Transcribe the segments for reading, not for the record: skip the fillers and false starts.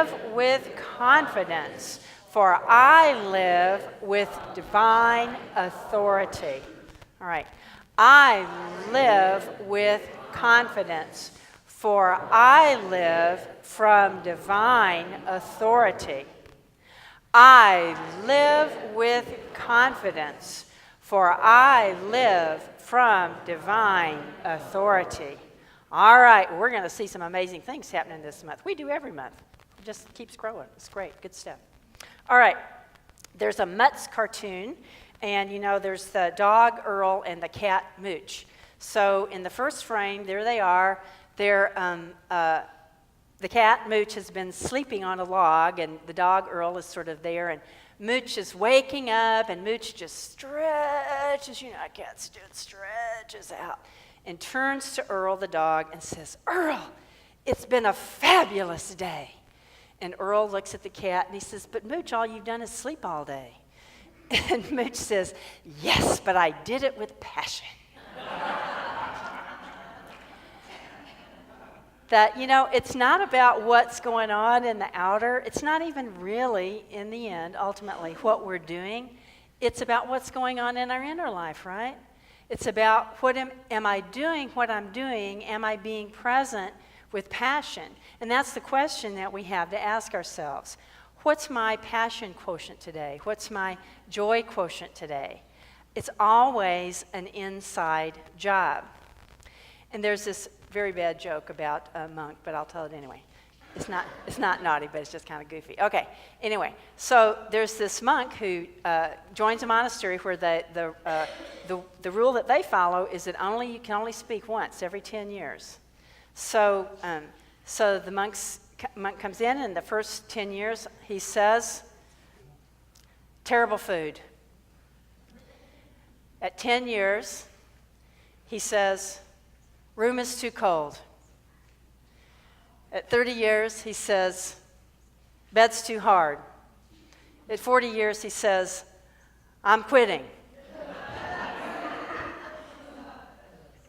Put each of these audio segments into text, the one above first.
live with confidence, for I live with divine authority. All right. I live with confidence, for I live from divine authority. I live with confidence, for I live from divine authority. All right, we're going to see some amazing things happening this month. We do every month. It just keeps growing. It's great. Good stuff. All right, there's a Mutz cartoon, and there's the dog Earl and the cat Mooch. So in the first frame, there they are. The cat Mooch has been sleeping on a log, and the dog Earl is sort of there, and Mooch is waking up, and Mooch just stretches, cats do, stretches out, and turns to Earl, the dog, and says, "Earl, it's been a fabulous day." And Earl looks at the cat, and he says, "But Mooch, all you've done is sleep all day." And Mooch says, "Yes, but I did it with passion." That, it's not about what's going on in the outer. It's not even really, in the end, ultimately, what we're doing. It's about what's going on in our inner life, right? It's about am I doing what I'm doing? Am I being present with passion? And that's the question that we have to ask ourselves. What's my passion quotient today? What's my joy quotient today? It's always an inside job. And there's this very bad joke about a monk, but I'll tell it anyway. It's not naughty, but it's just kind of goofy. Okay, anyway, so there's this monk who joins a monastery where the rule that they follow is that you can only speak once every 10 years. So the monk comes in, and the first 10 years he says, "Terrible food." At 10 years, he says, "Room is too cold." At 30 years, he says, "Bed's too hard." At 40 years, he says, "I'm quitting."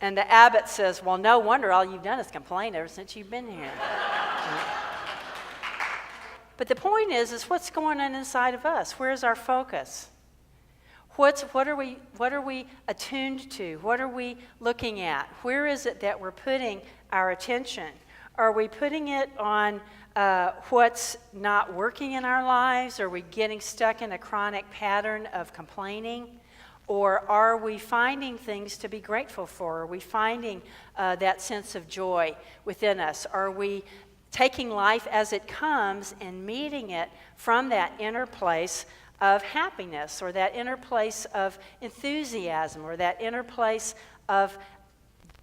And the abbot says, "Well, no wonder all you've done is complain ever since you've been here." But the point is what's going on inside of us? Where's our focus? What are we attuned to? What are we looking at? Where is it that we're putting our attention? Are we putting it on what's not working in our lives? Are we getting stuck in a chronic pattern of complaining? Or are we finding things to be grateful for? Are we finding that sense of joy within us? Are we taking life as it comes and meeting it from that inner place of happiness, or that inner place of enthusiasm, or that inner place of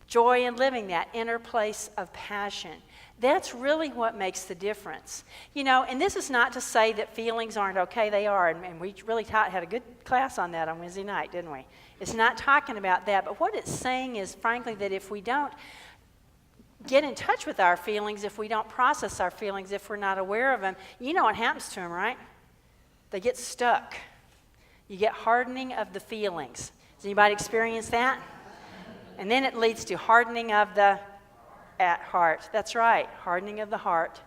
joy in living, that inner place of passion? That's really what makes the difference. And this is not to say that feelings aren't okay. They are, and we really had a good class on that on Wednesday night, didn't we? It's not talking about that, but what it's saying is, frankly, that if we don't get in touch with our feelings, if we don't process our feelings, if we're not aware of them, you know what happens to them, right? They get stuck. You get hardening of the feelings. Has anybody experienced that? And then it leads to hardening of the heart. That's right, hardening of the heart.